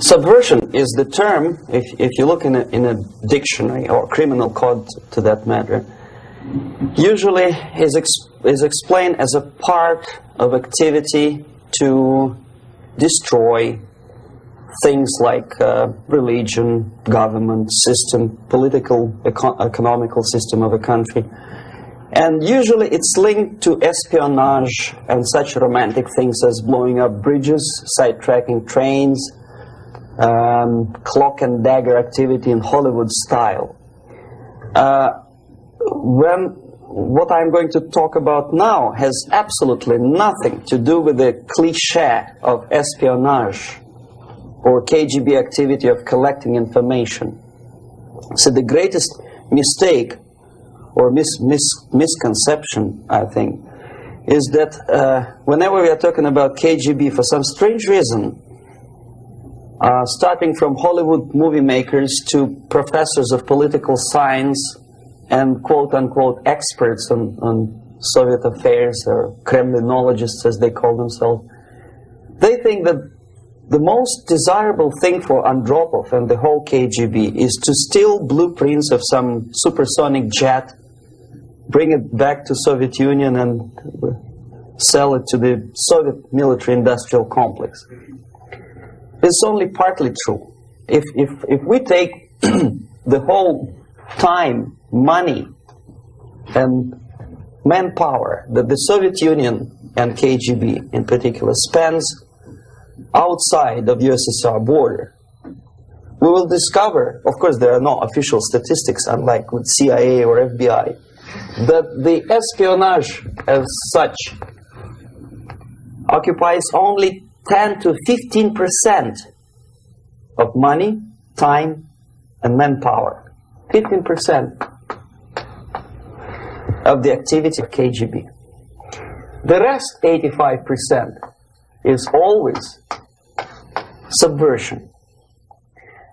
Subversion is the term, if you look in a dictionary or criminal code to that matter, usually is explained as a part of activity to destroy things like religion, government, system, political, economical system of a country. And usually it's linked to espionage and such romantic things as blowing up bridges, sidetracking trains, cloak and dagger activity in Hollywood style. What I'm going to talk about now has absolutely nothing to do with the cliché of espionage or KGB activity of collecting information. So the greatest mistake or misconception, I think, is that whenever we are talking about KGB, for some strange reason, starting from Hollywood movie makers to professors of political science and quote-unquote experts on Soviet affairs, or Kremlinologists as they call themselves, they think that the most desirable thing for Andropov and the whole KGB is to steal blueprints of some supersonic jet, bring it back to Soviet Union and sell it to the Soviet military-industrial complex. It's only partly true. If we take the whole time, money, and manpower that the Soviet Union and KGB in particular spends outside of USSR border, we will discover, of course there are no official statistics unlike with CIA or FBI, that the espionage as such occupies only 10 to 15% of money, time, and manpower. 15% of the activity of KGB. The rest, 85%, is always subversion.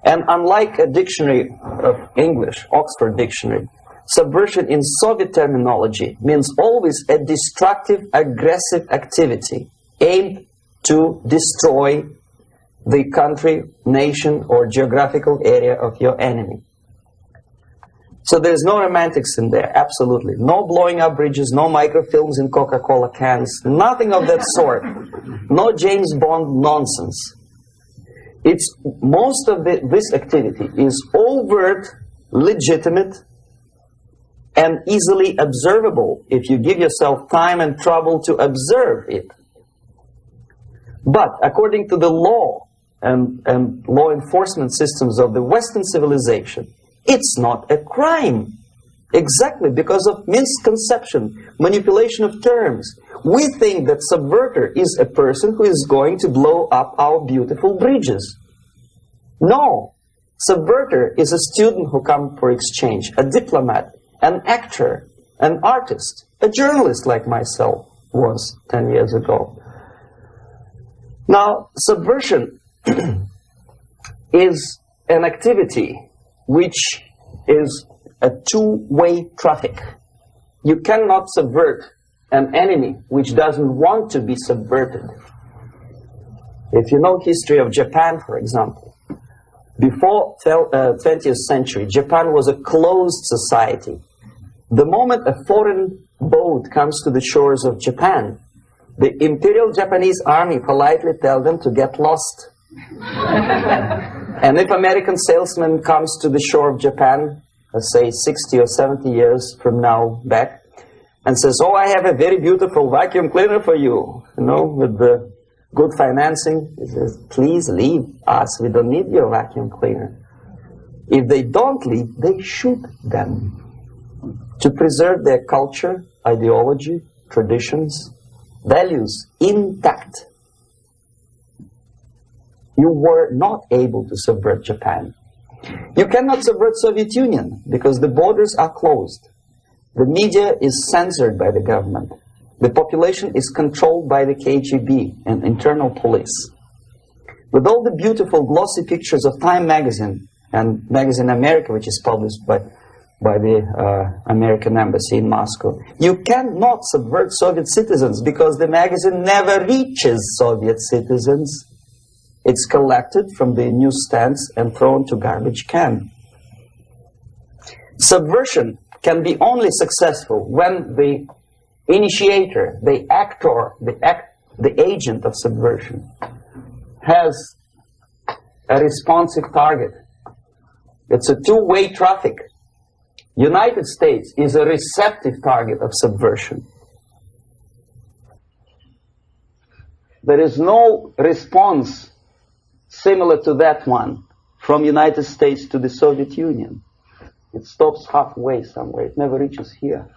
And unlike a dictionary of English, Oxford Dictionary, subversion in Soviet terminology means always a destructive, aggressive activity aimed to destroy the country, nation, or geographical area of your enemy. So there's no romantics in there, absolutely. No blowing up bridges, no microfilms in Coca-Cola cans, nothing of that sort. No James Bond nonsense. It's most of this activity is overt, legitimate, and easily observable if you give yourself time and trouble to observe it. But according to the law and law enforcement systems of the Western civilization, it's not a crime. Exactly because of misconception, manipulation of terms. We think that subverter is a person who is going to blow up our beautiful bridges. No. Subverter is a student who comes for exchange, a diplomat, an actor, an artist, a journalist like myself was 10 years ago. Now, subversion is an activity which is a two-way traffic. You cannot subvert an enemy which doesn't want to be subverted. If you know history of Japan, for example, before 20th century, Japan was a closed society. The moment a foreign boat comes to the shores of Japan, the Imperial Japanese Army politely tells them to get lost. And if American salesman comes to the shore of Japan, let's say 60 or 70 years from now back, and says, oh, I have a very beautiful vacuum cleaner for you, with the good financing, he says, please leave us, we don't need your vacuum cleaner. If they don't leave, they shoot them to preserve their culture, ideology, traditions, values intact. You were not able to subvert Japan. You cannot subvert Soviet Union because the borders are closed. The media is censored by the government. The population is controlled by the KGB and internal police. With all the beautiful glossy pictures of Time magazine and Magazine America, which is published by the American embassy in Moscow, you cannot subvert Soviet citizens because the magazine never reaches Soviet citizens. It's collected from the newsstands and thrown to garbage can. Subversion can be only successful when the initiator, the actor, the agent of subversion has a responsive target. It's a two-way traffic. United States is a receptive target of subversion. There is no response similar to that one from United States to the Soviet Union. It stops halfway somewhere. It never reaches here.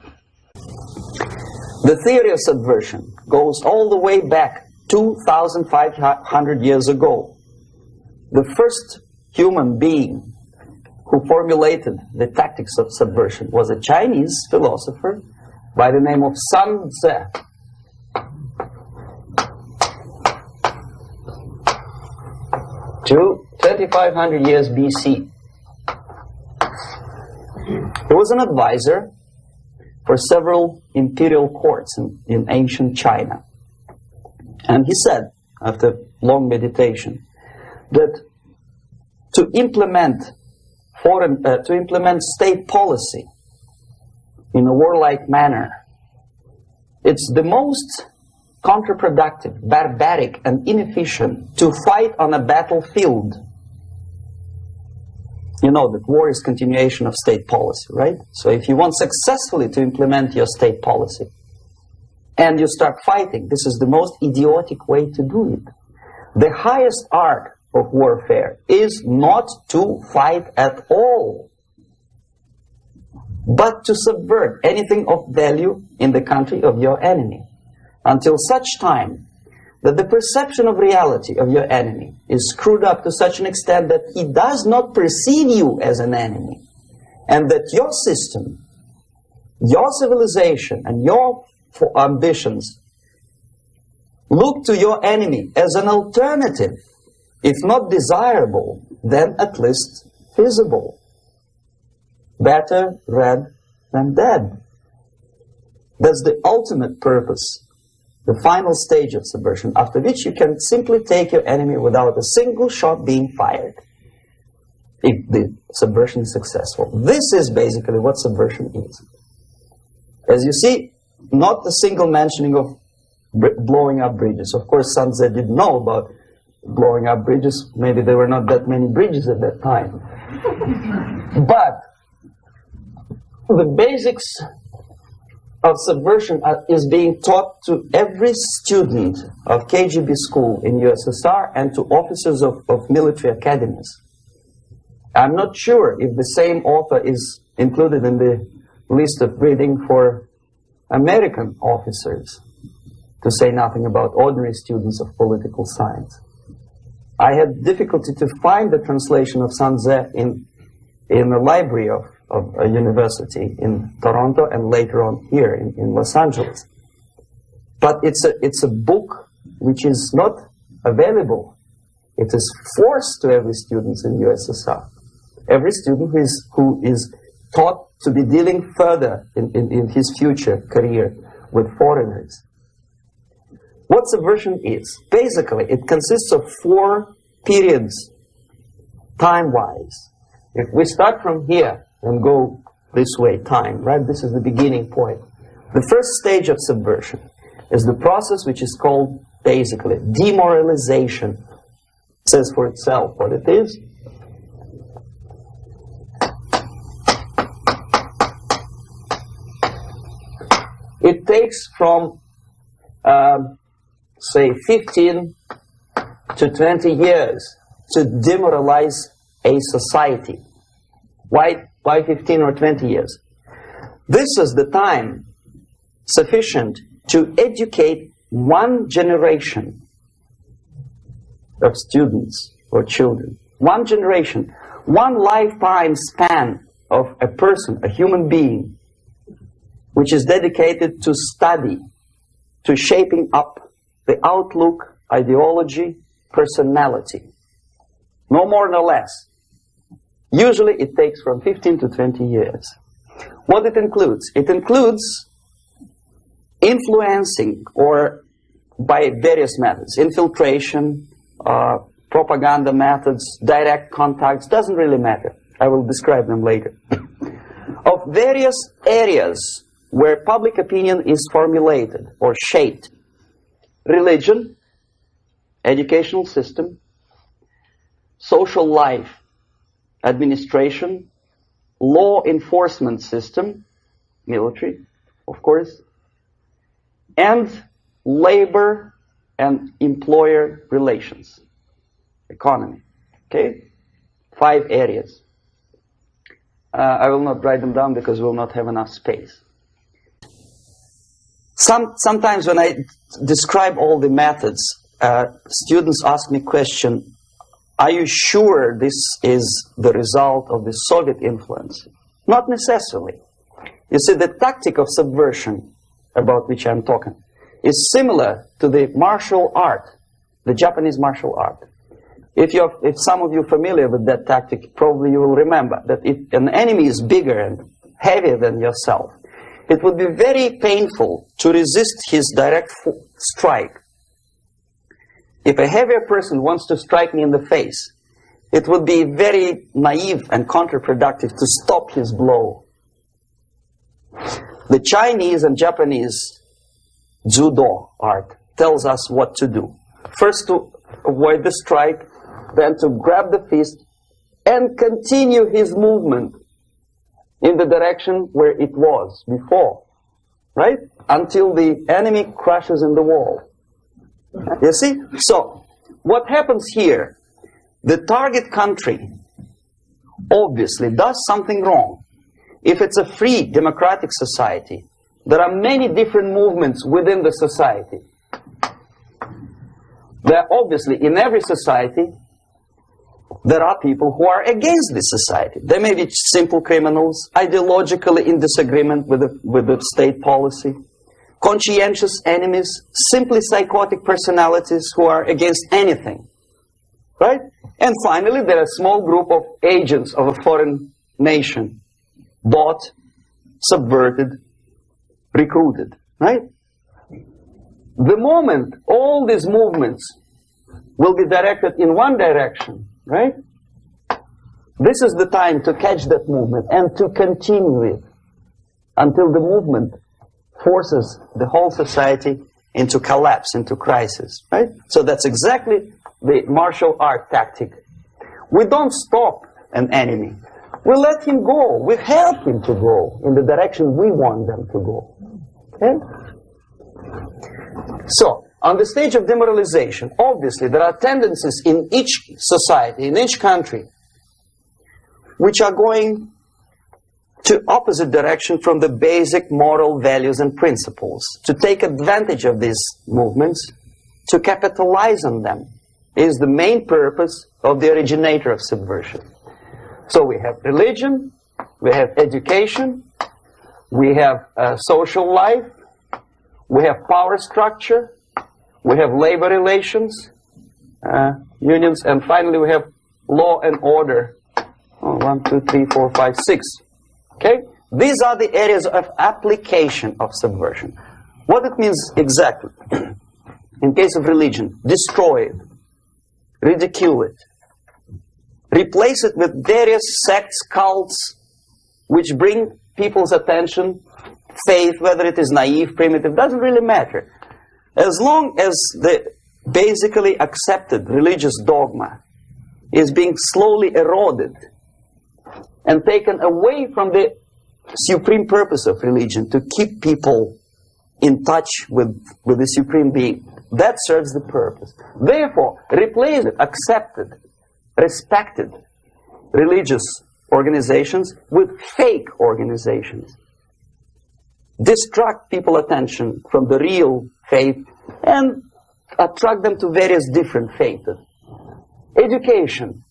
The theory of subversion goes all the way back 2,500 years ago. The first human being who formulated the tactics of subversion was a Chinese philosopher by the name of Sun Tzu. 2,500 years BC. He was an advisor for several imperial courts in ancient China. And he said, after long meditation, that to implement state policy in a warlike manner, it's the most counterproductive, barbaric, and inefficient to fight on a battlefield. You know that war is continuation of state policy, right? So if you want successfully to implement your state policy and you start fighting, this is the most idiotic way to do it. The highest art of warfare is not to fight at all, but to subvert anything of value in the country of your enemy, until such time that the perception of reality of your enemy is screwed up to such an extent that he does not perceive you as an enemy, and that your system, your civilization, and your ambitions look to your enemy as an alternative, if not desirable, then at least feasible. Better red than dead. That's the ultimate purpose, the final stage of subversion, after which you can simply take your enemy without a single shot being fired, if the subversion is successful. This is basically what subversion is. As you see, not a single mentioning of blowing up bridges. Of course, Sun Tzu didn't know about blowing up bridges. Maybe there were not that many bridges at that time. But the basics of subversion is being taught to every student of KGB school in USSR and to officers of military academies. I'm not sure if the same author is included in the list of reading for American officers, to say nothing about ordinary students of political science. I had difficulty to find the translation of Sun Tzu in the library of a university in Toronto and later on here in Los Angeles. But it's a book which is not available. It is forced to every student in USSR. Every student who is taught to be dealing further in his future career with foreigners. What subversion is? Basically, it consists of 4 periods, time-wise. If we start from here and go this way, time, right? This is the beginning point. The first stage of subversion is the process which is called, basically, demoralization. It says for itself what it is. It takes from, say, 15 to 20 years to demoralize a society. Why 15 or 20 years? This is the time sufficient to educate one generation of students or children. One generation, one lifetime span of a person, a human being, which is dedicated to study, to shaping up the outlook, ideology, personality. No more nor less. Usually it takes from 15 to 20 years. What it includes? It includes influencing, or by various methods, infiltration, propaganda methods, direct contacts, doesn't really matter. I will describe them later. Of various areas where public opinion is formulated or shaped. Religion, educational system, social life, administration, law enforcement system, military, of course, and labor and employer relations, economy. Okay? 5 areas. I will not write them down because we will not have enough space. Sometimes when I describe all the methods, students ask me question, are you sure this is the result of the Soviet influence? Not necessarily. You see, the tactic of subversion, about which I'm talking, is similar to the martial art, the Japanese martial art. If some of you are familiar with that tactic, probably you will remember that if an enemy is bigger and heavier than yourself, it would be very painful to resist his direct strike. If a heavier person wants to strike me in the face, it would be very naive and counterproductive to stop his blow. The Chinese and Japanese judo art tells us what to do. First to avoid the strike, then to grab the fist and continue his movement in the direction where it was before, right? Until the enemy crashes in the wall. You see? So, what happens here? The target country obviously does something wrong. If it's a free democratic society, there are many different movements within the society. There are obviously, in every society, there are people who are against this society. They may be simple criminals, ideologically in disagreement with the state policy, conscientious enemies, simply psychotic personalities who are against anything. Right? And finally, there are a small group of agents of a foreign nation, bought, subverted, recruited. Right? The moment all these movements will be directed in one direction, right? This is the time to catch that movement and to continue it until the movement forces the whole society into collapse, into crisis, right? So that's exactly the martial art tactic. We don't stop an enemy. We let him go. We help him to go in the direction we want them to go. Okay? So, on the stage of demoralization, obviously there are tendencies in each society, in each country, which are going to opposite direction from the basic moral values and principles. To take advantage of these movements, to capitalize on them, is the main purpose of the originator of subversion. So we have religion, we have education, we have social life, we have power structure, we have labor relations, unions, and finally we have law and order. 1, 2, 3, 4, 5, 6. Okay? These are the areas of application of subversion. What it means exactly? In case of religion, destroy it, ridicule it, replace it with various sects, cults, which bring people's attention, faith, whether it is naive, primitive, doesn't really matter. As long as the basically accepted religious dogma is being slowly eroded and taken away from the supreme purpose of religion, to keep people in touch with the supreme being, that serves the purpose. Therefore, replace it, accepted, respected religious organizations with fake organizations. Distract people's attention from the real faith and attract them to various different faiths. Education.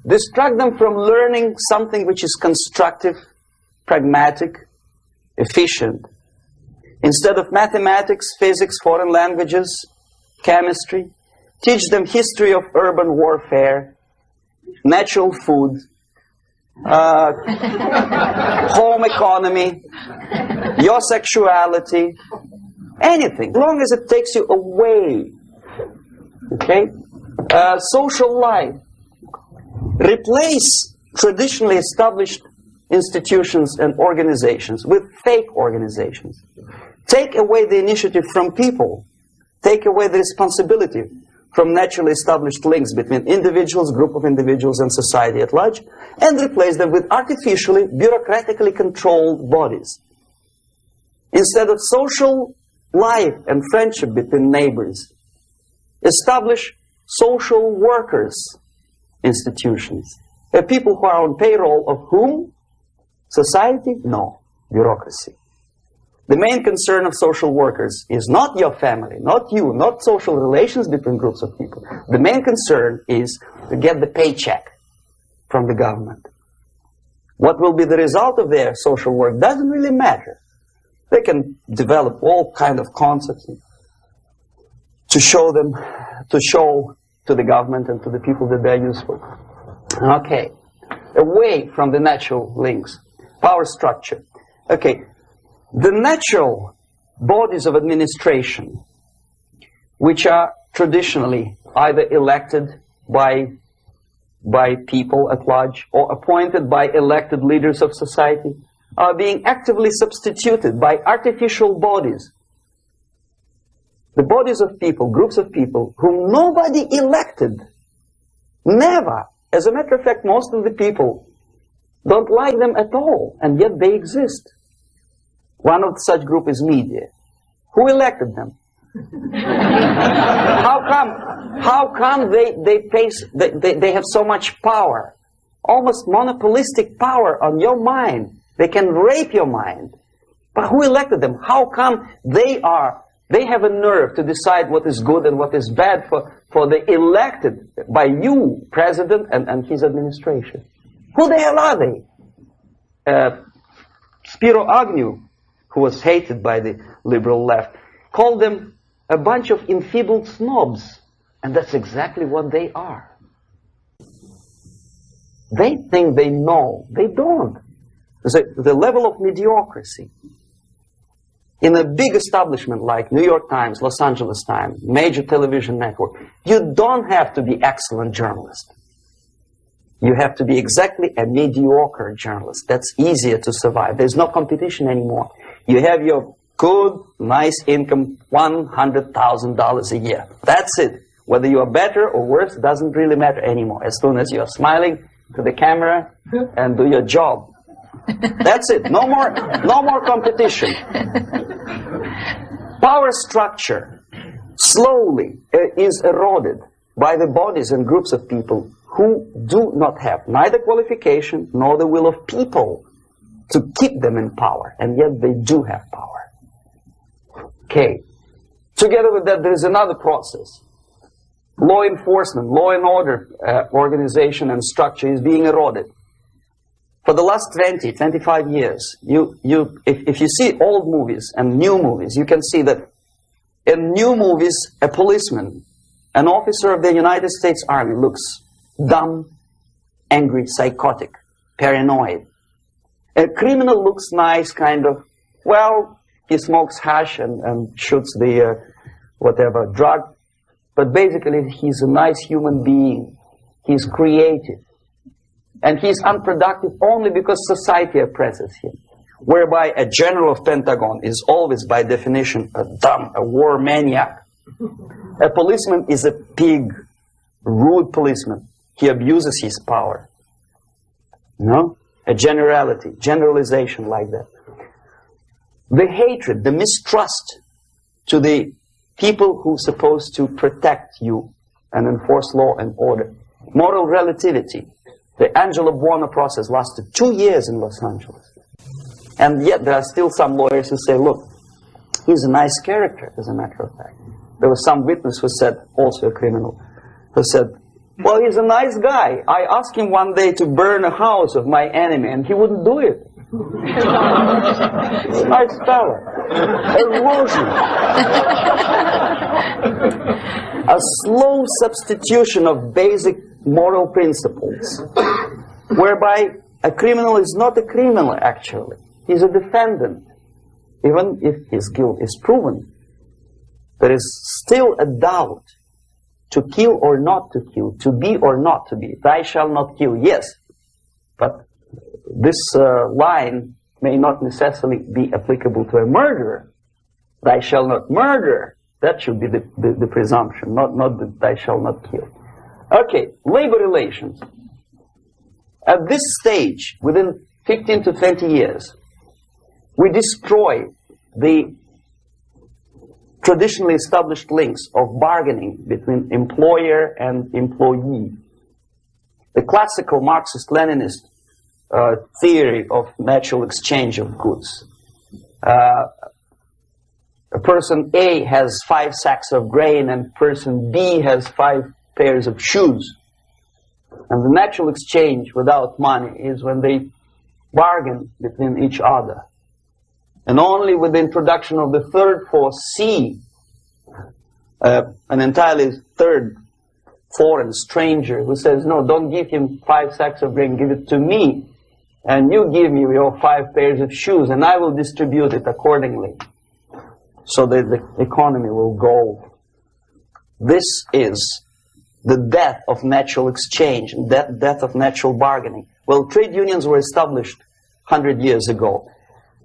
Distract them from learning something which is constructive, pragmatic, efficient. Instead of mathematics, physics, foreign languages, chemistry, teach them history of urban warfare, natural food, home economy, your sexuality, anything, as long as it takes you away, okay, Social life. Replace traditionally established institutions and organizations with fake organizations. Take away the initiative from people. Take away the responsibility from naturally established links between individuals, group of individuals, and society at large, and replace them with artificially, bureaucratically controlled bodies. Instead of social life and friendship between neighbors, establish social workers institutions. People who are on payroll of whom? Society? No. Bureaucracy. The main concern of social workers is not your family, not you, not social relations between groups of people. The main concern is to get the paycheck from the government. What will be the result of their social work doesn't really matter. They can develop all kind of concepts to show to the government and to the people that they're useful. Okay, away from the natural links. Power structure. Okay, the natural bodies of administration, which are traditionally either elected by people at large or appointed by elected leaders of society, are being actively substituted by artificial bodies. The bodies of people, groups of people, whom nobody elected. Never. As a matter of fact, most of the people don't like them at all, and yet they exist. One of such group is media. Who elected them? How come they have so much power? Almost monopolistic power on your mind. They can rape your mind. But who elected them? How come they have a nerve to decide what is good and what is bad for the elected by you, president, and his administration? Who the hell are they? Spiro Agnew, who was hated by the liberal left, called them a bunch of enfeebled snobs. And that's exactly what they are. They think they know. They don't. The level of mediocrity. In a big establishment like New York Times, Los Angeles Times, major television network, you don't have to be excellent journalist. You have to be exactly a mediocre journalist. That's easier to survive. There's no competition anymore. You have your good, nice income, $100,000 a year. That's it. Whether you are better or worse doesn't really matter anymore. As soon as you are smiling to the camera and do your job. That's it. No more competition. Power structure slowly is eroded by the bodies and groups of people who do not have neither qualification nor the will of people to keep them in power, and yet they do have power. Okay. Together with that, there is another process. Law enforcement, law and order organization and structure is being eroded. For the last 20, 25 years, if you see old movies and new movies, you can see that in new movies, a policeman, an officer of the United States Army looks dumb, angry, psychotic, paranoid. A criminal looks nice, kind of, well, he smokes hash and shoots the whatever drug, but basically he's a nice human being. He's creative. And he's unproductive only because society oppresses him. Whereby a general of Pentagon is always, by definition, a war maniac. A policeman is a pig, rude policeman. He abuses his power. No? A generalization like that. The hatred, the mistrust to the people who are supposed to protect you and enforce law and order. Moral relativity. The Angelo Buono process lasted 2 years in Los Angeles. And yet there are still some lawyers who say, look, he's a nice character, as a matter of fact. There was some witness who said, also a criminal, who said, well, he's a nice guy. I asked him one day to burn a house of my enemy, and he wouldn't do it. Nice fella. Erosion. A slow substitution of basic moral principles, whereby a criminal is not a criminal, actually. He's a defendant. Even if his guilt is proven, there is still a doubt To kill or not to kill, to be or not to be. Thou shalt not kill, yes. But this line may not necessarily be applicable to a murderer. Thou shalt not murder. That should be the presumption, not that thou shalt not kill. Okay, labor relations. At this stage, within 15 to 20 years, we destroy the traditionally established links of bargaining between employer and employee. The classical Marxist-Leninist theory of natural exchange of goods. A person A has 5 sacks of grain and person B has 5 pairs of shoes. And the natural exchange without money is when they bargain between each other. And only with the introduction of the third force, C, an entirely third foreign stranger who says, no, don't give him 5 sacks of grain, give it to me. And you give me your 5 pairs of shoes, and I will distribute it accordingly. So that the economy will go. This is the death of natural exchange, death of natural bargaining. Well, trade unions were established 100 years ago.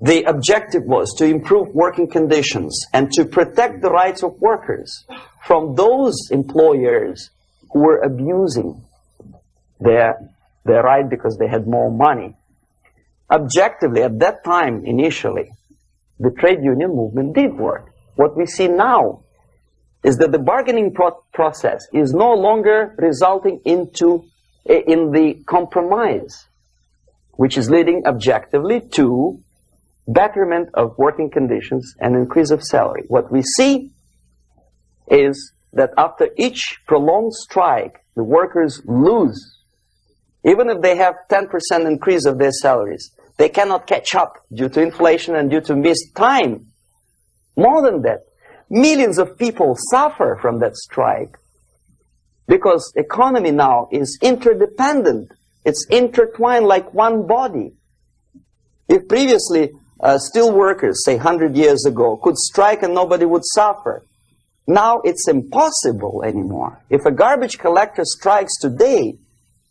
The objective was to improve working conditions and to protect the rights of workers from those employers who were abusing their right because they had more money. Objectively, at that time, initially, the trade union movement did work. What we see now is that the bargaining process is no longer resulting in the compromise, which is leading objectively to betterment of working conditions and increase of salary. What we see is that after each prolonged strike, the workers lose. Even if they have 10% increase of their salaries, they cannot catch up due to inflation and due to missed time. More than that, millions of people suffer from that strike because economy now is interdependent. It's intertwined like one body. If previously steel workers, say 100 years ago, could strike and nobody would suffer, now it's impossible anymore. If a garbage collector strikes today,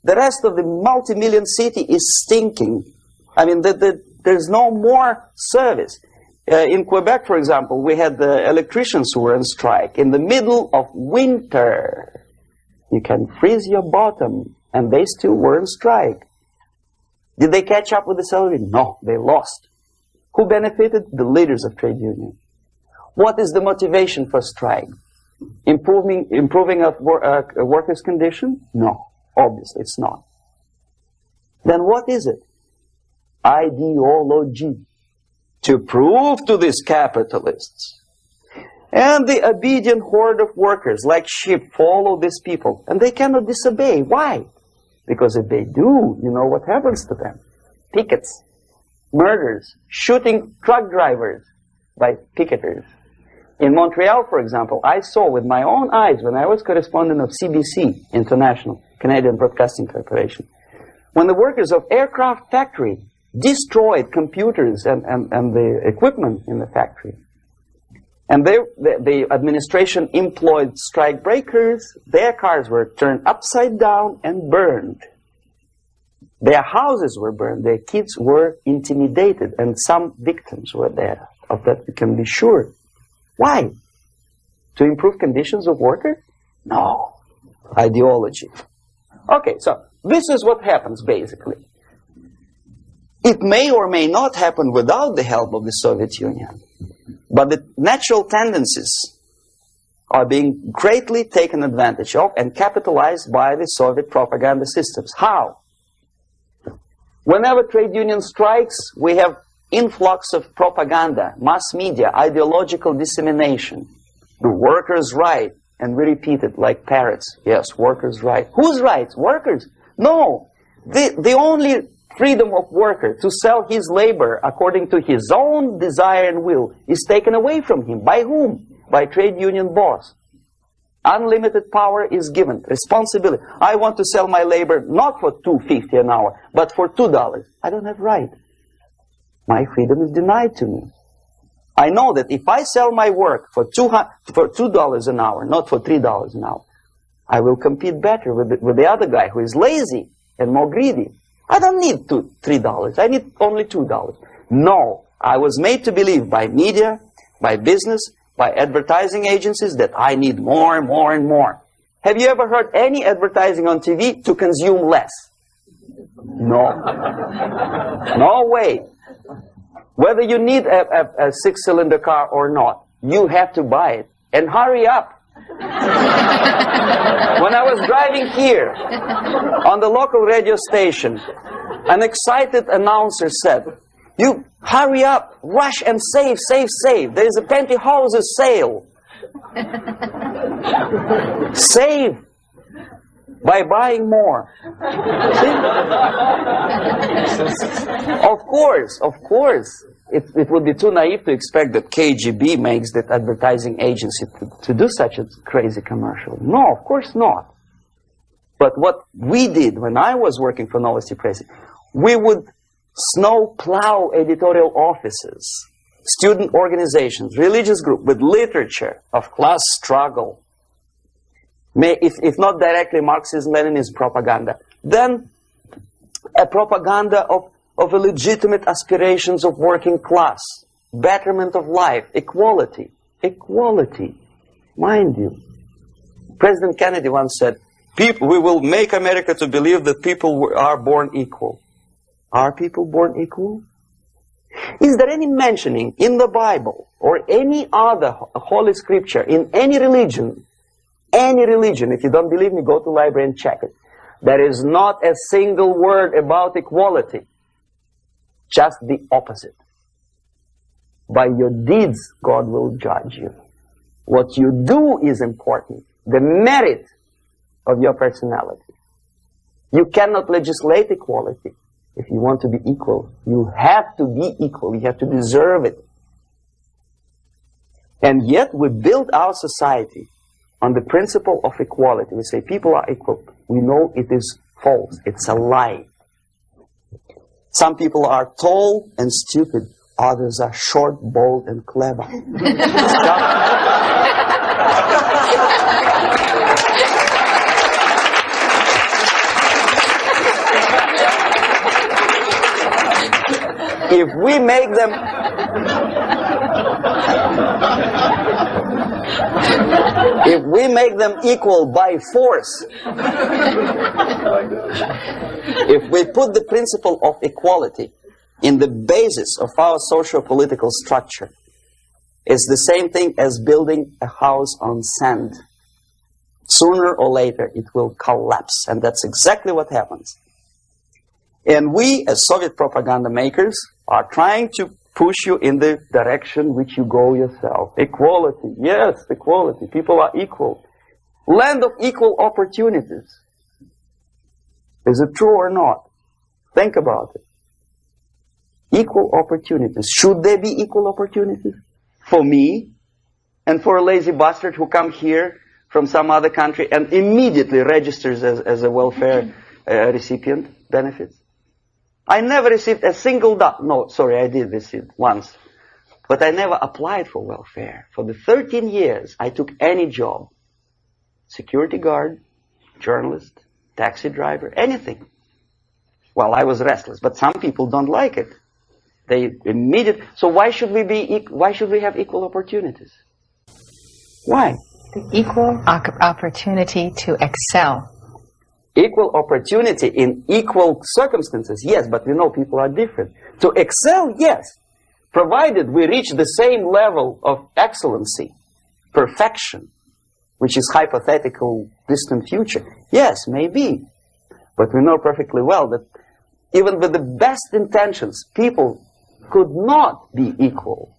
the rest of the multi-million city is stinking. I mean, there's no more service. In Quebec, for example, we had the electricians who were on strike in the middle of winter. You can freeze your bottom, and they still were on strike. Did they catch up with the salary? No, they lost. Who benefited? The leaders of trade union. What is the motivation for strike? Improving of workers' condition? No, obviously it's not. Then what is it? Ideology. To prove to these capitalists. And the obedient horde of workers, like sheep, follow these people. And they cannot disobey. Why? Because if they do, you know what happens to them. Pickets, murders, shooting truck drivers by picketers. In Montreal, for example, I saw with my own eyes when I was correspondent of CBC International, Canadian Broadcasting Corporation, when the workers of aircraft factory destroyed computers and the equipment in the factory. And the administration employed strike breakers. Their cars were turned upside down and burned. Their houses were burned. Their kids were intimidated. And some victims were there. Of that we can be sure. Why? To improve conditions of workers? No. Ideology. Okay, so this is what happens basically. It may or may not happen without the help of the Soviet Union. But the natural tendencies are being greatly taken advantage of and capitalized by the Soviet propaganda systems. How? Whenever trade union strikes, we have influx of propaganda, mass media, ideological dissemination. The workers' right, and we repeat it like parrots. Yes, workers' right. Whose rights? Workers? No. The only freedom of worker to sell his labor according to his own desire and will is taken away from him. By whom? By trade union boss. Unlimited power is given. Responsibility. I want to sell my labor not for $2.50 an hour, but for $2. I don't have right. My freedom is denied to me. I know that if I sell my work for $2 an hour, not for $3 an hour, I will compete better with the other guy who is lazy and more greedy. I don't need $3. I need only $2. No, I was made to believe by media, by business, by advertising agencies that I need more and more and more. Have you ever heard any advertising on TV to consume less? No. No way. Whether you need a six-cylinder car or not, you have to buy it. And hurry up. When I was driving here, on the local radio station, an excited announcer said, "You hurry up, rush and save, save, save. There is a pantyhose sale." Save by buying more. Of course. It would be too naive to expect that KGB makes that advertising agency to do such a crazy commercial. No, of course not. But what we did when I was working for Novosti Press, we would snow plow editorial offices, student organizations, religious groups with literature of class struggle. If not directly Marxism, Leninism propaganda, then a propaganda of legitimate aspirations of working class, betterment of life, equality. Equality, mind you. President Kennedy once said, we will make America to believe that people are born equal. Are people born equal? Is there any mentioning in the Bible or any other holy scripture in any religion, if you don't believe me, go to the library and check it. There is not a single word about equality. Just the opposite. By your deeds, God will judge you. What you do is important. The merit of your personality. You cannot legislate equality. If you want to be equal, you have to be equal. You have to deserve it. And yet we build our society on the principle of equality. We say people are equal. We know it is false. It's a lie. Some people are tall and stupid. Others are short, bold, and clever. If we make them equal by force, if we put the principle of equality in the basis of our socio-political structure, it's the same thing as building a house on sand. Sooner or later it will collapse, and that's exactly what happens. And we, as Soviet propaganda makers, are trying to push you in the direction which you go yourself. Equality, yes, equality. People are equal. Land of equal opportunities. Is it true or not? Think about it. Equal opportunities. Should there be equal opportunities? For me and for a lazy bastard who come here from some other country and immediately registers as a welfare recipient benefits? I never received a single dollar. No, sorry, I did receive once. But I never applied for welfare. For the 13 years, I took any job. Security guard, journalist, taxi driver, anything. Well, I was restless, but some people don't like it. They immediately. So why should we have equal opportunities? Why? The equal opportunity to excel. Equal opportunity in equal circumstances, yes, but we know people are different. To excel, yes, provided we reach the same level of excellency, perfection, which is hypothetical, distant future. Yes, maybe. But we know perfectly well that even with the best intentions, people could not be equal.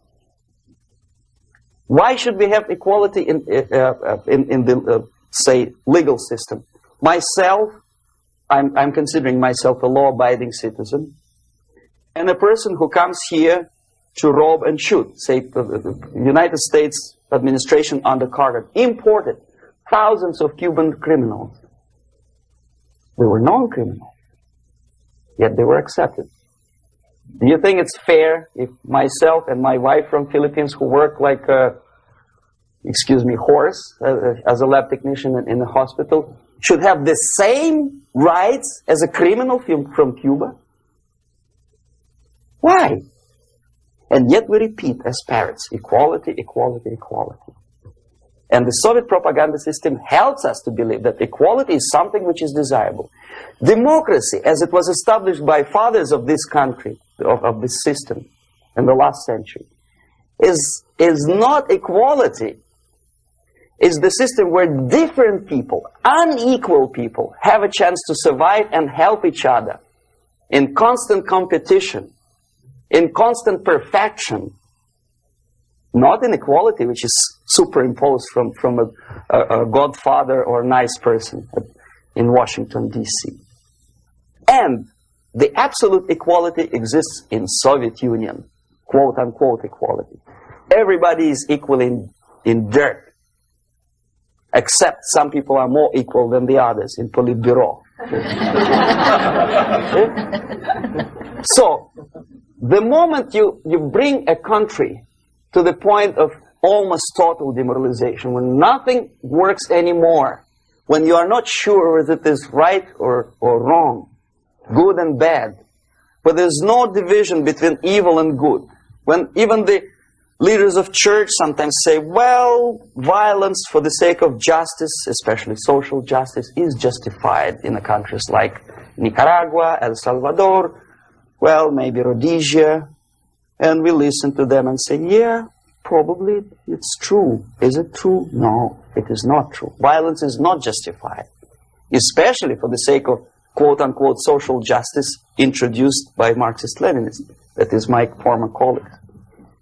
Why should we have equality in the, say, legal system? Myself, I'm considering myself a law-abiding citizen, and a person who comes here to rob and shoot, say, the United States administration under Carter imported thousands of Cuban criminals. They were non-criminals, yet they were accepted. Do you think it's fair if myself and my wife from Philippines, who work like excuse me, horse as a lab technician in a hospital should have the same rights as a criminal from Cuba? Why? And yet we repeat as parrots, equality, equality, equality. And the Soviet propaganda system helps us to believe that equality is something which is desirable. Democracy, as it was established by fathers of this country, of this system in the last century, is not equality. It's the system where different people, unequal people, have a chance to survive and help each other in constant competition, in constant perfection, not in equality, which is superimposed from a godfather or nice person in Washington, D.C. And the absolute equality exists in Soviet Union, quote-unquote equality. Everybody is equal in dirt, except some people are more equal than the others in Politburo. So, the moment you bring a country to the point of almost total demoralization, when nothing works anymore, when you are not sure whether it is right or wrong, good and bad, but there's no division between evil and good, when even the leaders of church sometimes say, well, violence for the sake of justice, especially social justice, is justified in the countries like Nicaragua, El Salvador, well, maybe Rhodesia, and we listen to them and say, yeah, probably it's true. Is it true? No, it is not true. Violence is not justified, especially for the sake of quote-unquote social justice introduced by Marxist-Leninism. That is my former colleague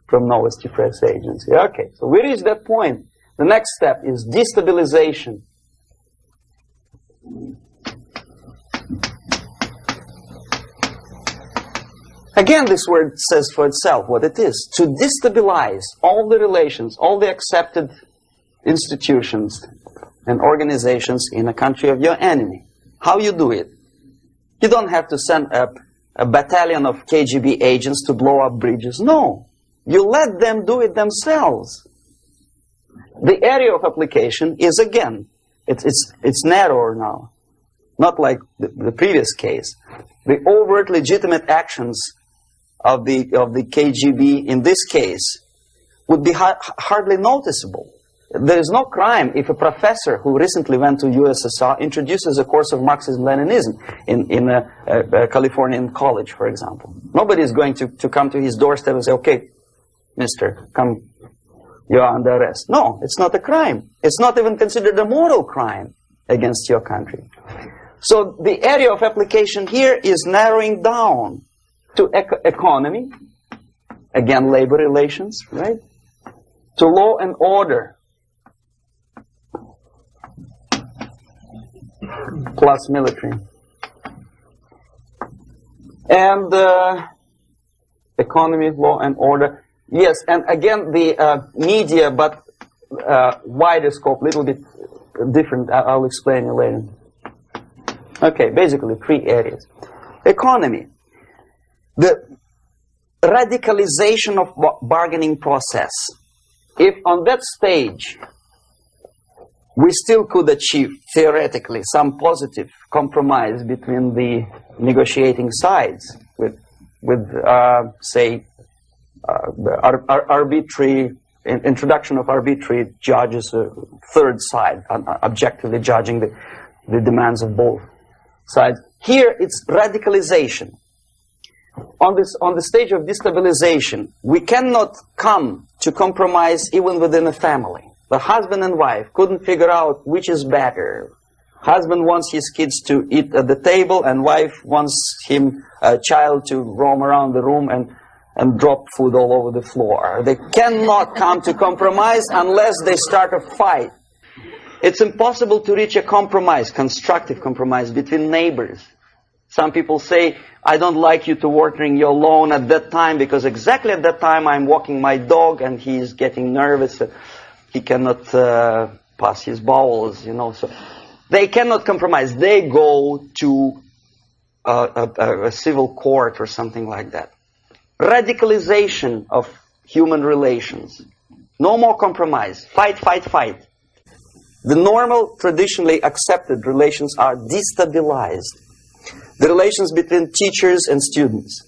from Novosti Press Agency. Okay, so we reach that point. The next step is destabilization. Again, this word says for itself what it is. To destabilize all the relations, all the accepted institutions and organizations in a country of your enemy. How you do it? You don't have to send up a battalion of KGB agents to blow up bridges. No. You let them do it themselves. The area of application is, again, it's narrower now. Not like the previous case. The overt legitimate actions of the KGB in this case would be hardly noticeable. There is no crime if a professor who recently went to USSR introduces a course of Marxism-Leninism in a Californian college, for example. Nobody is going to come to his doorstep and say, okay, mister, come, you are under arrest. No, it's not a crime. It's not even considered a moral crime against your country. So the area of application here is narrowing down to economy, again, labor relations, right? To law and order, plus military. And economy, law and order. Yes, and again, the media, but wider scope, little bit different. I'll explain you later. Okay, basically 3 areas. Economy. The radicalization of bargaining process. If on that stage we still could achieve, theoretically, some positive compromise between the negotiating sides with say, arbitrary introduction of arbitrary judges, a third side, objectively judging the demands of both sides. Here it's radicalization. On the stage of destabilization, we cannot come to compromise even within a family. The husband and wife couldn't figure out which is better. Husband wants his kids to eat at the table, and wife wants a child to roam around the room and drop food all over the floor. They cannot come to compromise unless they start a fight. It's impossible to reach a compromise, constructive compromise, between neighbors. Some people say, I don't like you to watering your lawn at that time because exactly at that time I'm walking my dog and he's getting nervous. He cannot pass his bowels, you know. So they cannot compromise. They go to a civil court or something like that. Radicalization of human relations. No more compromise. Fight, fight, fight. The normal, traditionally accepted relations are destabilized. The relations between teachers and students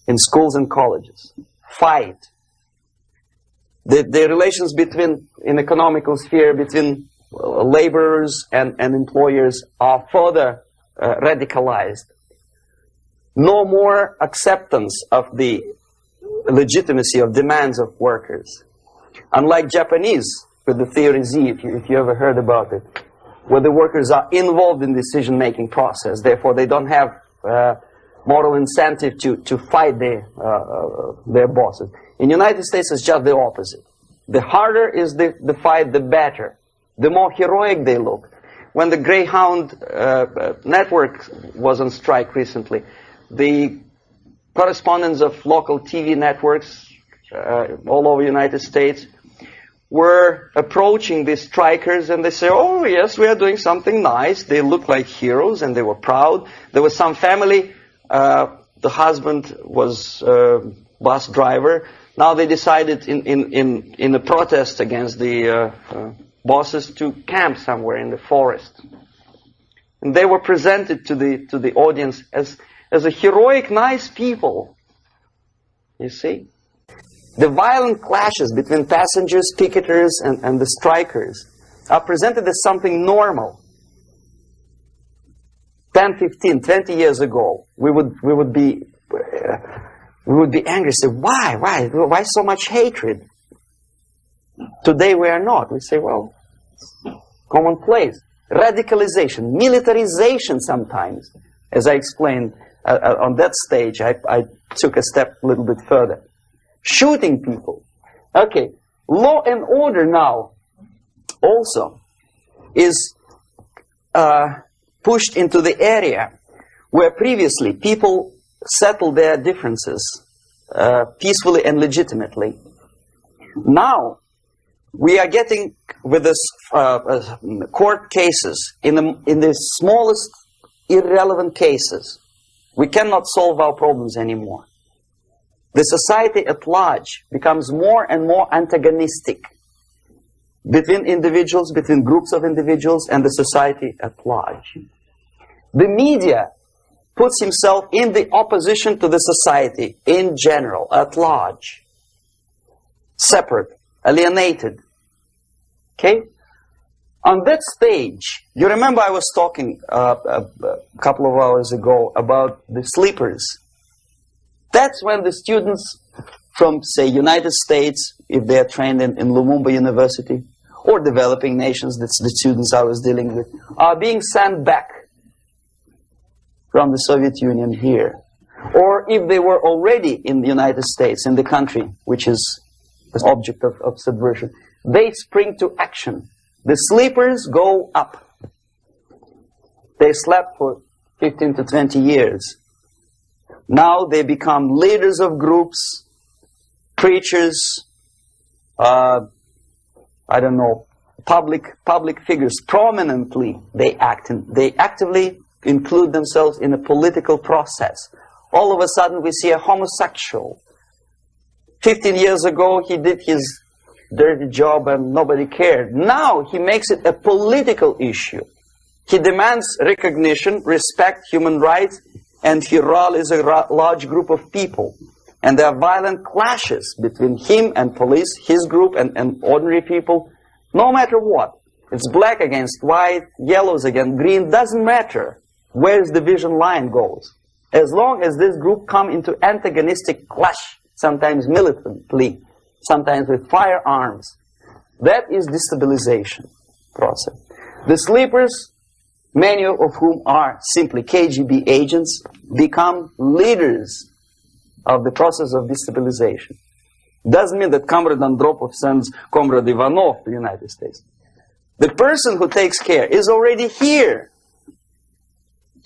in schools and colleges. Fight. The relations between, in economical sphere, between laborers and employers are further radicalized. No more acceptance of the legitimacy of demands of workers. Unlike Japanese, with the theory Z, if you ever heard about it, where the workers are involved in the decision-making process, therefore they don't have moral incentive to fight their bosses. In the United States, it's just the opposite. The harder is the fight, the better. The more heroic they look. When the Greyhound network was on strike recently, the correspondents of local TV networks all over the United States were approaching these strikers, and they say, oh yes, we are doing something nice. They look like heroes and they were proud. There was some family, the husband was bus driver. Now they decided in a protest against the bosses to camp somewhere in the forest. And they were presented to the audience as a heroic, nice people. You see? The violent clashes between passengers, picketers, and the strikers are presented as something normal. 10, 15, 20 years ago, we would be angry, say, why so much hatred? Today we are not. We say, well, commonplace. Radicalization, militarization sometimes. As I explained on that stage, I took a step a little bit further. Shooting people. Okay, law and order now also is pushed into the area where previously people settled their differences peacefully and legitimately. Now we are getting with this court cases in the smallest irrelevant cases. We cannot solve our problems anymore. The society at large becomes more and more antagonistic between individuals, between groups of individuals, and the society at large. The media puts himself in the opposition to the society in general, at large. Separate, alienated. Okay? On that stage, you remember I was talking a couple of hours ago about the sleepers. That's when the students from, say, United States, if they are trained in Lumumba University, or developing nations, that's the students I was dealing with, are being sent back from the Soviet Union here. Or if they were already in the United States, in the country, which is the object of subversion, they spring to action. The sleepers go up. They slept for 15 to 20 years. Now they become leaders of groups, preachers, I don't know, public figures. Prominently they actively include themselves in a political process. All of a sudden we see a homosexual. 15 years ago he did his dirty job and nobody cared. Now he makes it a political issue. He demands recognition, respect, human rights, and he rallies a large group of people. And there are violent clashes between him and police, his group and ordinary people, no matter what. It's black against white, yellows against green, doesn't matter where the division line goes. As long as this group come into antagonistic clash, sometimes militantly, sometimes with firearms, that is destabilization process. The sleepers, many of whom are simply KGB agents, become leaders of the process of destabilization. Doesn't mean that Comrade Andropov sends Comrade Ivanov to the United States. The person who takes care is already here.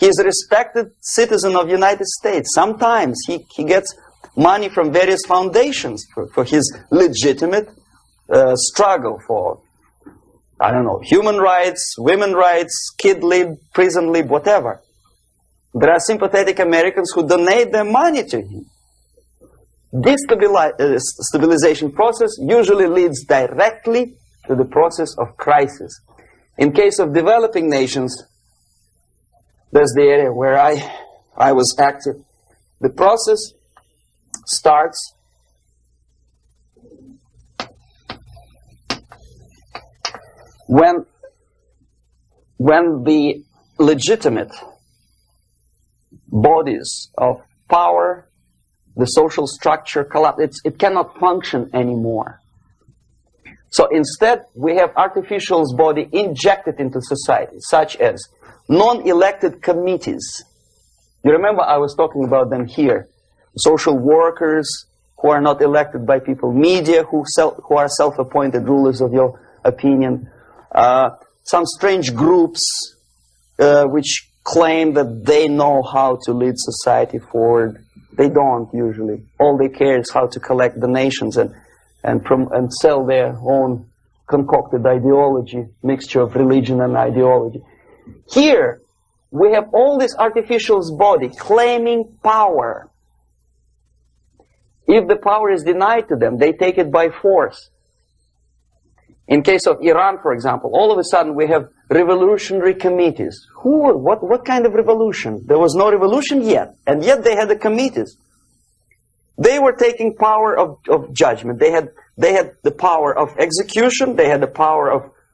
He is a respected citizen of the United States. Sometimes he gets money from various foundations for his legitimate struggle for, I don't know, human rights, women rights, kid lib, prison lib, whatever. There are sympathetic Americans who donate their money to him. Destabilization process usually leads directly to the process of crisis. In case of developing nations, that's the area where I was active. The process starts when the legitimate bodies of power, the social structure collapse. It cannot function anymore. So instead, we have artificial's body injected into society, such as non-elected committees. You remember I was talking about them here. Social workers who are not elected by people, media who are self-appointed rulers of your opinion, some strange groups which claim that they know how to lead society forward. They don't usually. All they care is how to collect donations and sell their own concocted ideology, mixture of religion and ideology. Here, we have all this artificial's body claiming power. If the power is denied to them, they take it by force. In case of Iran, for example, all of a sudden we have revolutionary committees. What kind of revolution? There was no revolution yet, and yet they had the committees. They were taking power of judgment. They had the power of execution, they had the power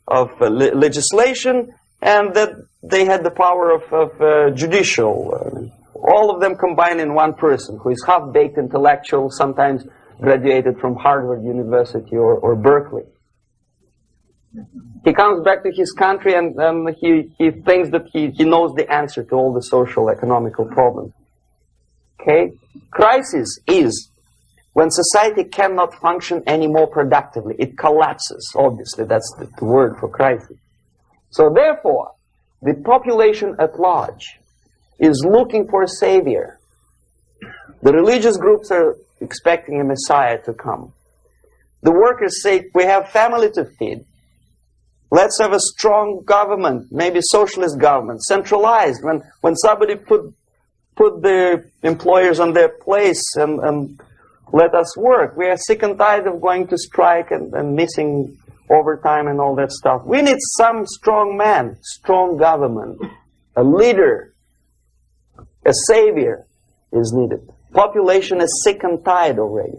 of legislation, and that they had the power of judicial. All of them combined in one person, who is half-baked intellectual, sometimes graduated from Harvard University or Berkeley. He comes back to his country and he thinks that he knows the answer to all the social, economical problems. Okay? Crisis is when society cannot function any more productively. It collapses, obviously. That's the word for crisis. So therefore, the population at large is looking for a savior. The religious groups are expecting a messiah to come. The workers say, we have family to feed. Let's have a strong government, maybe socialist government, centralized. When somebody put the employers on their place and let us work. We are sick and tired of going to strike and missing overtime and all that stuff. We need some strong man, strong government, a leader, a savior is needed. Population is sick and tired already.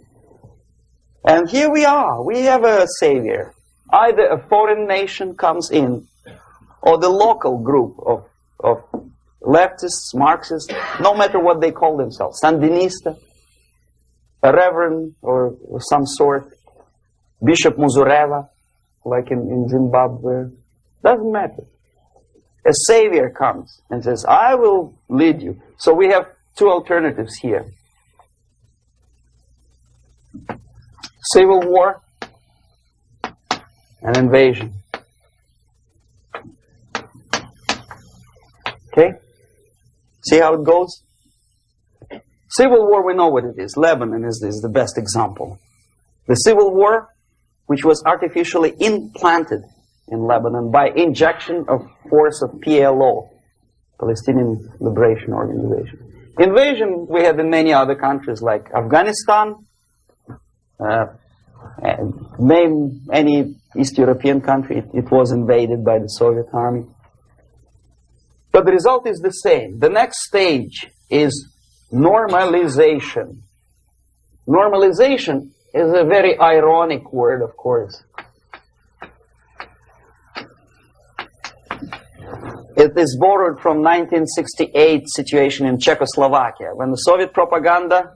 And here we are. We have a savior. Either a foreign nation comes in, or the local group of leftists, Marxists, no matter what they call themselves, Sandinista, a reverend or some sort, Bishop Muzureva, like in Zimbabwe, doesn't matter. A savior comes and says, I will lead you. So we have two alternatives here. Civil war and invasion. Okay? See how it goes? Civil war, we know what it is. Lebanon is the best example. The civil war, which was artificially implanted in Lebanon by injection of force of PLO, Palestinian Liberation Organization. Invasion we have in many other countries like Afghanistan, name any East European country, it was invaded by the Soviet army. But the result is the same. The next stage is normalization. Normalization is a very ironic word, of course. It is borrowed from 1968 situation in Czechoslovakia, when the Soviet propaganda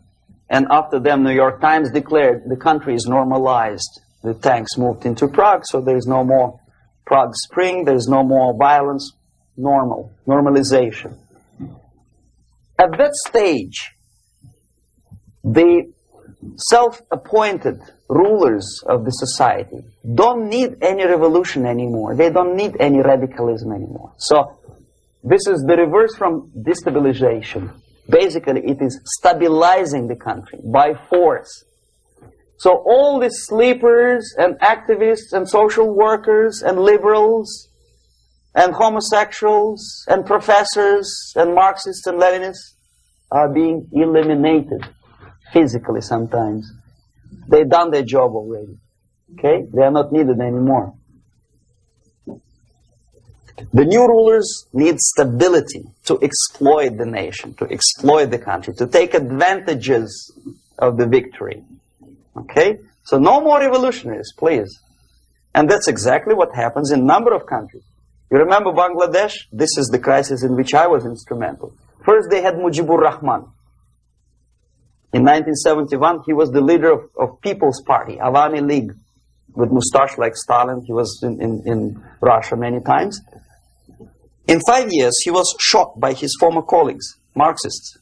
and after them New York Times declared the country is normalized. The tanks moved into Prague, so there is no more Prague Spring, there is no more violence. Normalization. At that stage, the self-appointed rulers of the society don't need any revolution anymore. They don't need any radicalism anymore. So this is the reverse from destabilization. Basically, it is stabilizing the country by force. So all the sleepers and activists and social workers and liberals and homosexuals and professors and Marxists and Leninists are being eliminated. physically sometimes. They've done their job already. Okay? They are not needed anymore. The new rulers need stability to exploit the nation, to exploit the country, to take advantages of the victory. Okay? So no more revolutionaries, please. And that's exactly what happens in a number of countries. You remember Bangladesh? This is the crisis in which I was instrumental. First they had Mujibur Rahman. In 1971, he was the leader of People's Party, Awami League, with mustache like Stalin. He was in Russia many times. In 5 years, he was shot by his former colleagues, Marxists.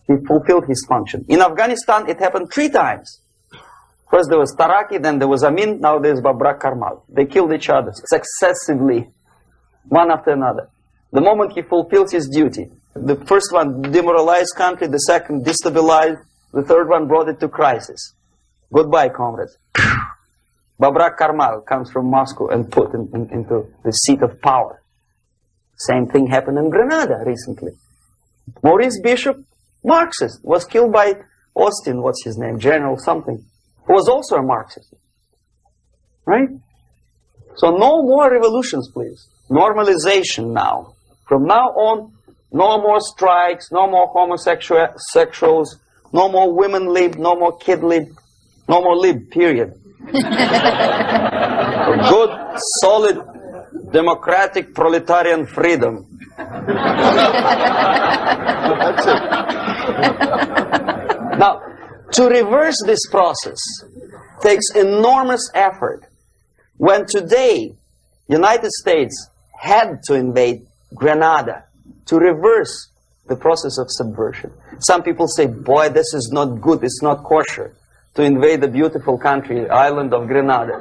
He fulfilled his function. In Afghanistan, it happened 3 times. First there was Taraki, then there was Amin, now there's Babrak Karmal. They killed each other successively, one after another. The moment he fulfills his duty, the first one demoralized country, the second destabilized, the third one brought it to crisis. Goodbye, comrades. Babrak Karmal comes from Moscow and put into the seat of power. Same thing happened in Grenada recently. Maurice Bishop, Marxist, was killed by Austin, what's his name, General something, who was also a Marxist. Right? So no more revolutions, please. Normalization now. From now on, no more strikes, no more homosexuals, no more women lib, no more kid lib, no more lib, period. Good, solid, democratic, proletarian freedom. That's it. Now, to reverse this process takes enormous effort. When today, United States had to invade Grenada to reverse the process of subversion. Some people say, boy, this is not good, it's not kosher to invade the beautiful country, island of Grenada.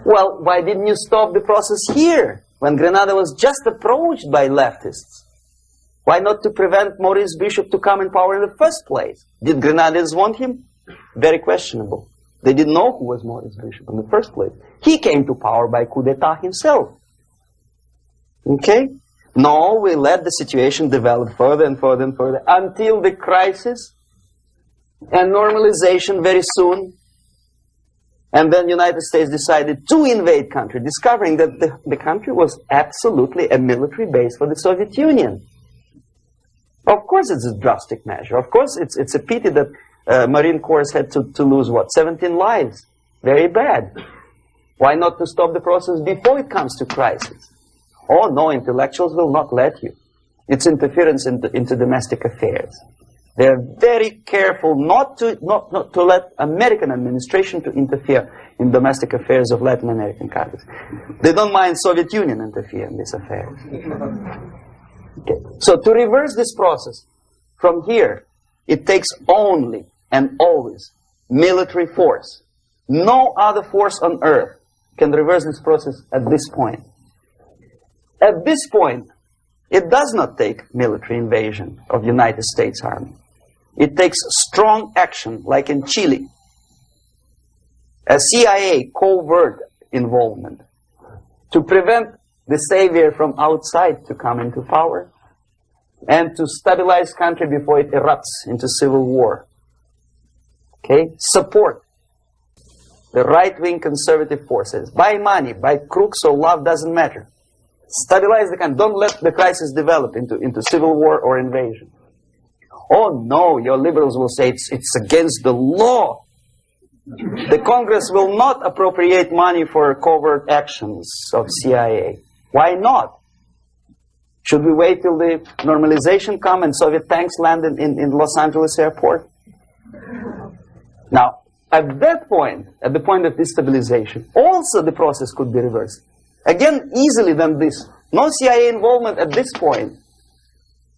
Well, why didn't you stop the process here, when Grenada was just approached by leftists? Why not to prevent Maurice Bishop to come in power in the first place? Did Grenadians want him? Very questionable. They didn't know who was Maurice Bishop in the first place. He came to power by coup d'etat himself. Okay? No, we let the situation develop further and further and further until the crisis and normalization very soon. And then the United States decided to invade country, discovering that the country was absolutely a military base for the Soviet Union. Of course it's a drastic measure. Of course it's a pity that Marine Corps had to lose, what, 17 lives. Very bad. Why not to stop the process before it comes to crisis? Oh no, intellectuals will not let you. It's interference into domestic affairs. They're very careful not to let American administration to interfere in domestic affairs of Latin American countries. They don't mind Soviet Union interfere in these affairs. Okay. So to reverse this process, from here, it takes only and always military force. No other force on earth can reverse this process at this point. At this point, it does not take military invasion of the United States Army. It takes strong action, like in Chile. A CIA covert involvement to prevent the savior from outside to come into power and to stabilize country before it erupts into civil war. Okay? Support the right-wing conservative forces. By money, by crooks or love, doesn't matter. Stabilize the country. Don't let the crisis develop into civil war or invasion. Oh no, your liberals will say it's against the law. The Congress will not appropriate money for covert actions of CIA. Why not? Should we wait till the normalization come and Soviet tanks land in Los Angeles airport? Now, at that point, at the point of destabilization, also the process could be reversed. Again, easily than this. No CIA involvement at this point.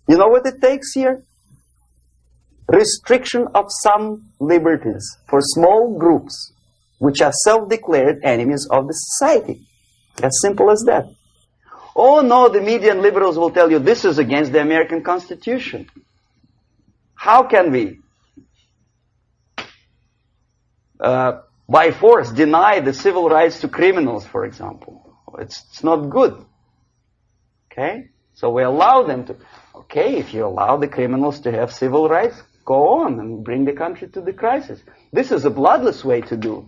You know what it takes here? Restriction of some liberties for small groups which are self-declared enemies of the society. As simple as that. Oh no, the media and liberals will tell you this is against the American Constitution. How can we, by force, deny the civil rights to criminals, for example? It's not good. Okay? So we allow them to, okay, if you allow the criminals to have civil rights, go on and bring the country to the crisis. This is a bloodless way to do.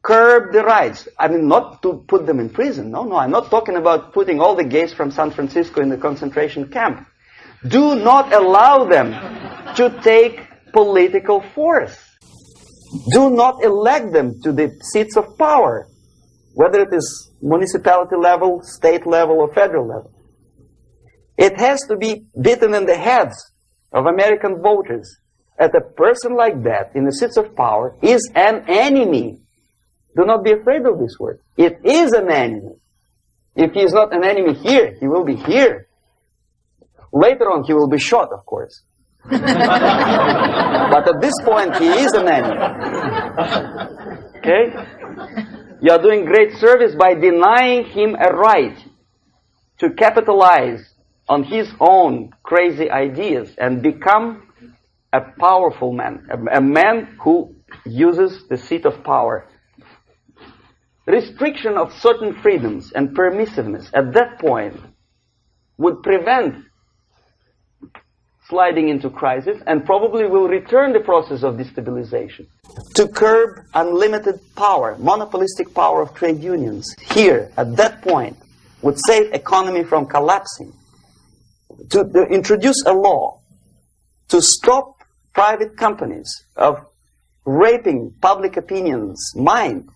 Curb the rights. I mean, not to put them in prison. No, I'm not talking about putting all the gays from San Francisco in the concentration camp. Do not allow them to take political force. Do not elect them to the seats of power, whether it is municipality level, state level, or federal level. It has to be beaten in the heads of American voters that a person like that in the seats of power is an enemy. Do not be afraid of this word. It is an enemy. If he is not an enemy here, he will be here. Later on, he will be shot, of course. But at this point, he is an enemy. Okay? You are doing great service by denying him a right to capitalize on his own crazy ideas and become a powerful man, a man who uses the seat of power. Restriction of certain freedoms and permissiveness at that point would prevent sliding into crisis and probably will return the process of destabilization. To curb unlimited power, monopolistic power of trade unions, here, at that point, would save economy from collapsing. To introduce a law to stop private companies of raping public opinion's mind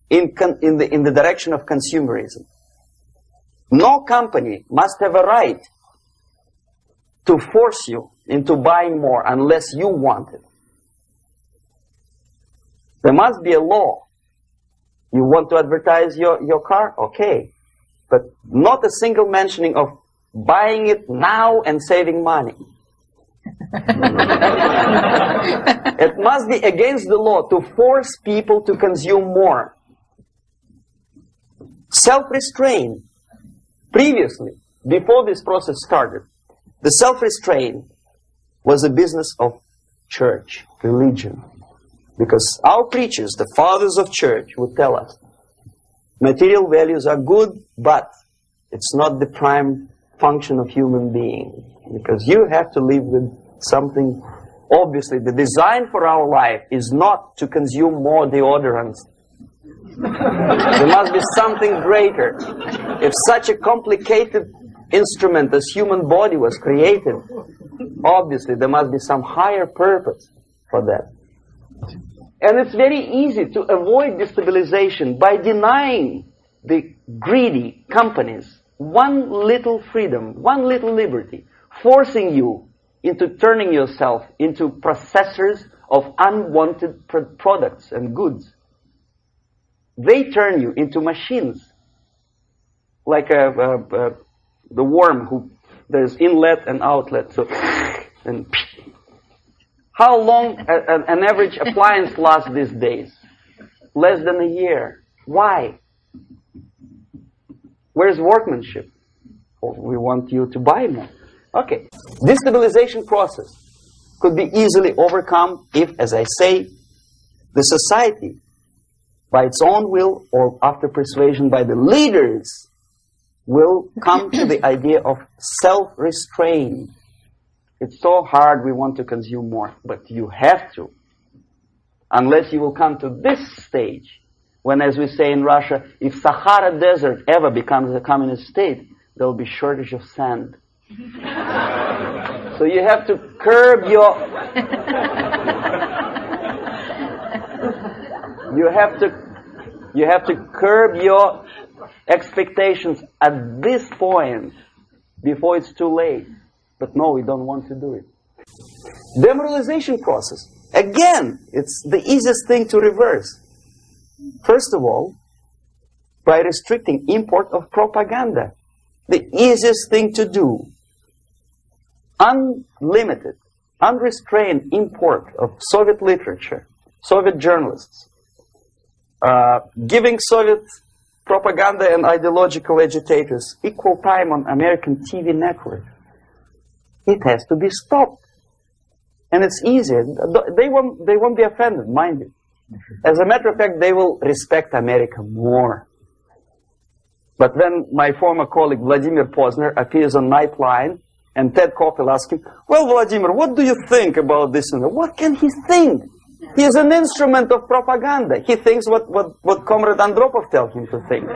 in the direction of consumerism. No company must have a right to force you into buying more unless you want it. There must be a law. You want to advertise your car? Okay. But not a single mentioning of buying it now and saving money. It must be against the law to force people to consume more. Self-restraint. Previously, before this process started, the self-restraint was a business of church, religion. Because our preachers, the fathers of church, would tell us, material values are good, but it's not the prime function of human being. Because you have to live with something. Obviously, the design for our life is not to consume more deodorants. There must be something greater. If such a complicated instrument as human body was created, obviously there must be some higher purpose for that. And it's very easy to avoid destabilization by denying the greedy companies one little freedom, one little liberty, forcing you into turning yourself into processors of unwanted products and goods. They turn you into machines, like the worm who there's inlet and outlet. So, and how long an average appliance lasts these days? Less than a year. Why? Where's workmanship? Oh, we want you to buy more. Okay. Destabilization process could be easily overcome if, as I say, the society, by its own will or after persuasion by the leaders, will come to the idea of self-restraint. It's so hard, we want to consume more, but you have to. Unless you will come to this stage, when, as we say in Russia, if Sahara Desert ever becomes a communist state, there will be shortage of sand. So you have to curb your... You have to curb your expectations at this point before it's too late. But no, we don't want to do it. Demoralization process. Again, it's the easiest thing to reverse. First of all, by restricting import of propaganda. The easiest thing to do. Unlimited, unrestrained import of Soviet literature, Soviet journalists. Giving Soviet propaganda and ideological agitators equal time on American TV network. It has to be stopped. And it's easy. They won't be offended, mind you. As a matter of fact, they will respect America more. But when my former colleague Vladimir Posner appears on Nightline, and Ted Koppel asks him, well, Vladimir, what do you think about this? And what can he think? He is an instrument of propaganda. He thinks what Comrade Andropov tells him to think.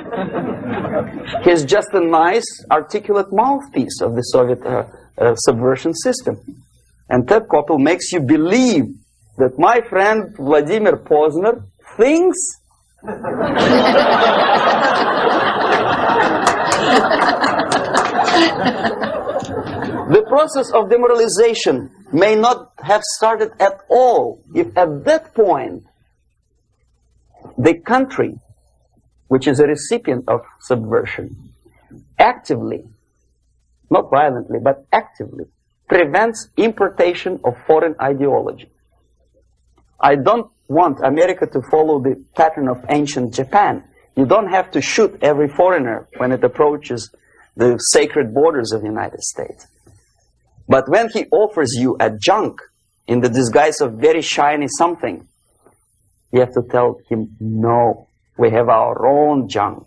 He's just a nice, articulate mouthpiece of the Soviet subversion system. And Ted Koppel makes you believe that my friend Vladimir Posner thinks the process of demoralization may not have started at all if at that point the country, which is a recipient of subversion, actively, not violently, but actively, prevents importation of foreign ideology. I don't want America to follow the pattern of ancient Japan. You don't have to shoot every foreigner when it approaches the sacred borders of the United States. But when he offers you a junk in the disguise of very shiny something, you have to tell him, no, we have our own junk.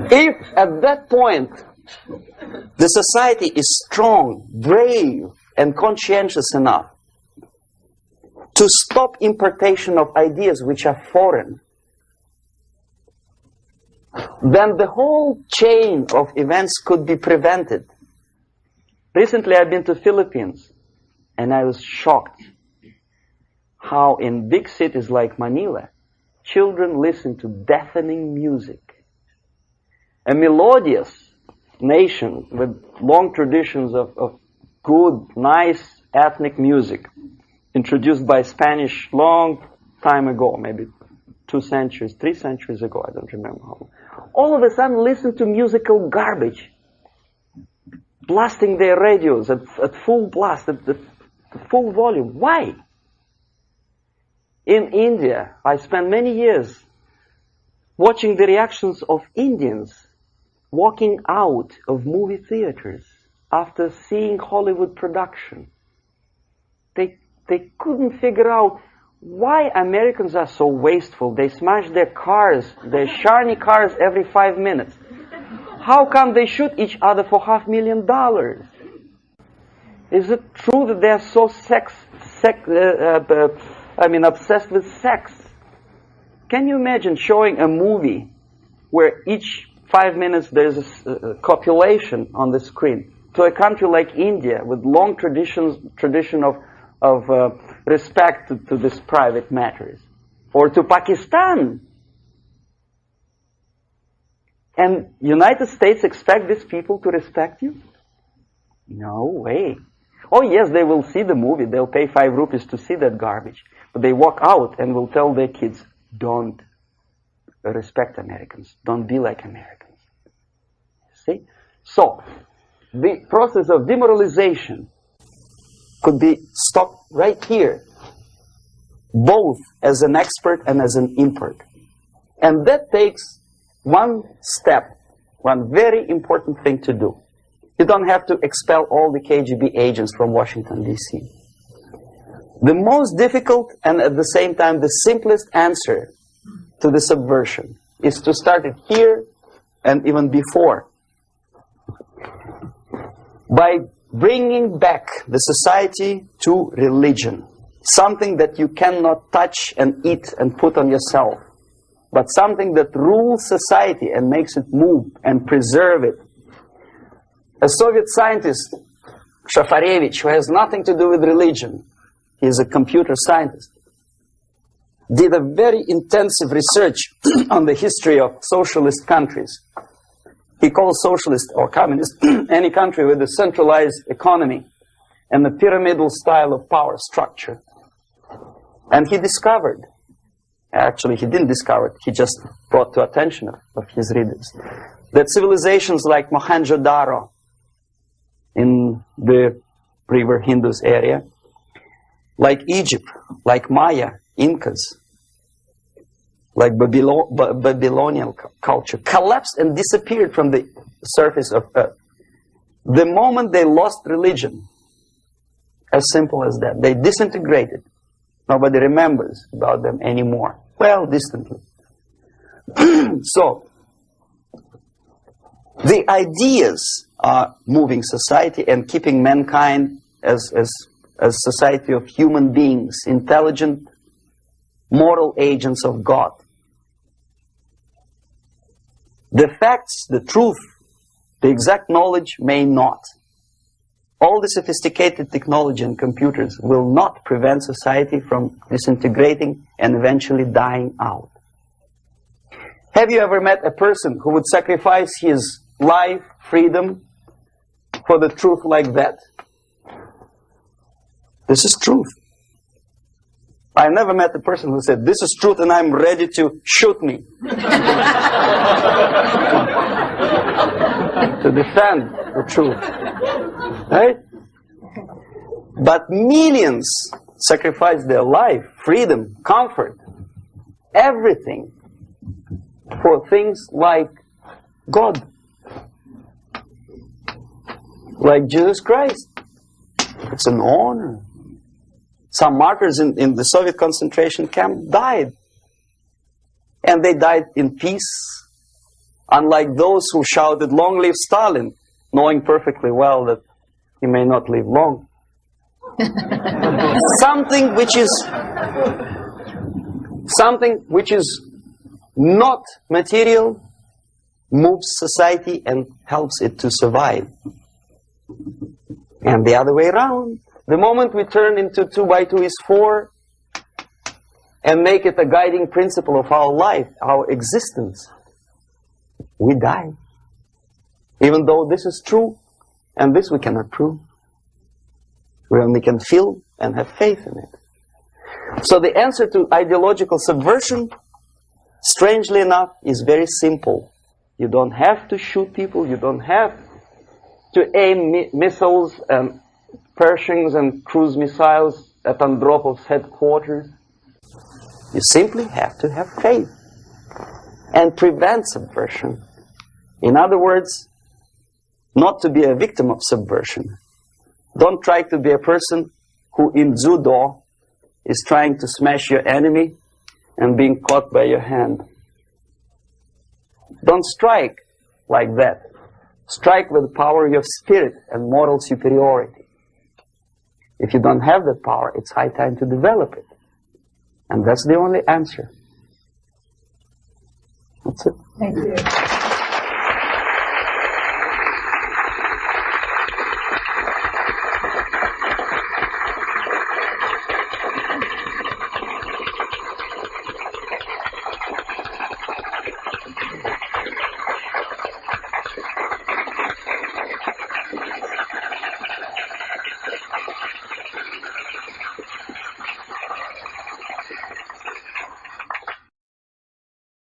If at that point the society is strong, brave, and conscientious enough to stop importation of ideas which are foreign, then the whole chain of events could be prevented. Recently I've been to Philippines, and I was shocked how in big cities like Manila, children listen to deafening music. A melodious nation with long traditions of good, nice ethnic music, introduced by Spanish long time ago, maybe 2 centuries, 3 centuries ago, I don't remember how long. All of a sudden listen to musical garbage, blasting their radios at full blast, at full volume. Why? In India, I spent many years watching the reactions of Indians walking out of movie theaters after seeing Hollywood production. They couldn't figure out why Americans are so wasteful. They smash their cars, their shiny cars, every 5 minutes. How come they shoot each other for $500,000? Is it true that they're so obsessed with sex? Can you imagine showing a movie where each 5 minutes there's a copulation on the screen to a country like India with long tradition of respect to these private matters, or to Pakistan? And United States expect these people to respect you? No way. Oh yes, they will see the movie, they'll pay 5 rupees to see that garbage, but they walk out and will tell their kids, don't respect Americans, don't be like Americans. See? So, the process of demoralization could be stopped right here, both as an expert and as an import. And that takes one step, one very important thing to do. You don't have to expel all the KGB agents from Washington, D.C. The most difficult and at the same time the simplest answer to the subversion is to start it here and even before, by bringing back the society to religion, something that you cannot touch and eat and put on yourself, but something that rules society and makes it move and preserve it. A Soviet scientist, Shafarevich, who has nothing to do with religion, he is a computer scientist, did a very intensive research on the history of socialist countries. He calls socialist or communist any country with a centralized economy and a pyramidal style of power structure. And he discovered, actually he didn't discover it, he just brought to attention of his readers, that civilizations like Mohenjo-Daro in the river Indus area, like Egypt, like Maya, Incas, like Babylonian culture, collapsed and disappeared from the surface of Earth. The moment they lost religion, As simple as that. They disintegrated. Nobody remembers about them anymore. Well, distantly. So, the ideas are moving society and keeping mankind as society of human beings, intelligent, moral agents of God. The facts, the truth, the exact knowledge may not. All the sophisticated technology and computers will not prevent society from disintegrating and eventually dying out. Have you ever met a person who would sacrifice his life, freedom, for the truth like that? This is truth. I never met a person who said, this is truth and I'm ready to shoot me. To defend the truth. Right? But millions sacrifice their life, freedom, comfort, everything for things like God. Like Jesus Christ. It's an honor. Some martyrs in the Soviet concentration camp died. And they died in peace. Unlike those who shouted, "Long live Stalin," knowing perfectly well that he may not live long. Something which is not material moves society and helps it to survive. And the other way around. The moment we turn into 2 by 2 is 4 and make it a guiding principle of our life, our existence, we die. Even though this is true, and this we cannot prove. We only can feel and have faith in it. So the answer to ideological subversion, strangely enough, is very simple. You don't have to shoot people, you don't have to aim missiles and Pershings and cruise missiles at Andropov's headquarters. You simply have to have faith and prevent subversion. In other words, not to be a victim of subversion. Don't try to be a person who in judo is trying to smash your enemy and being caught by your hand. Don't strike like that. Strike with the power of your spirit and moral superiority. If you don't have that power, it's high time to develop it. And that's the only answer. That's it. Thank you.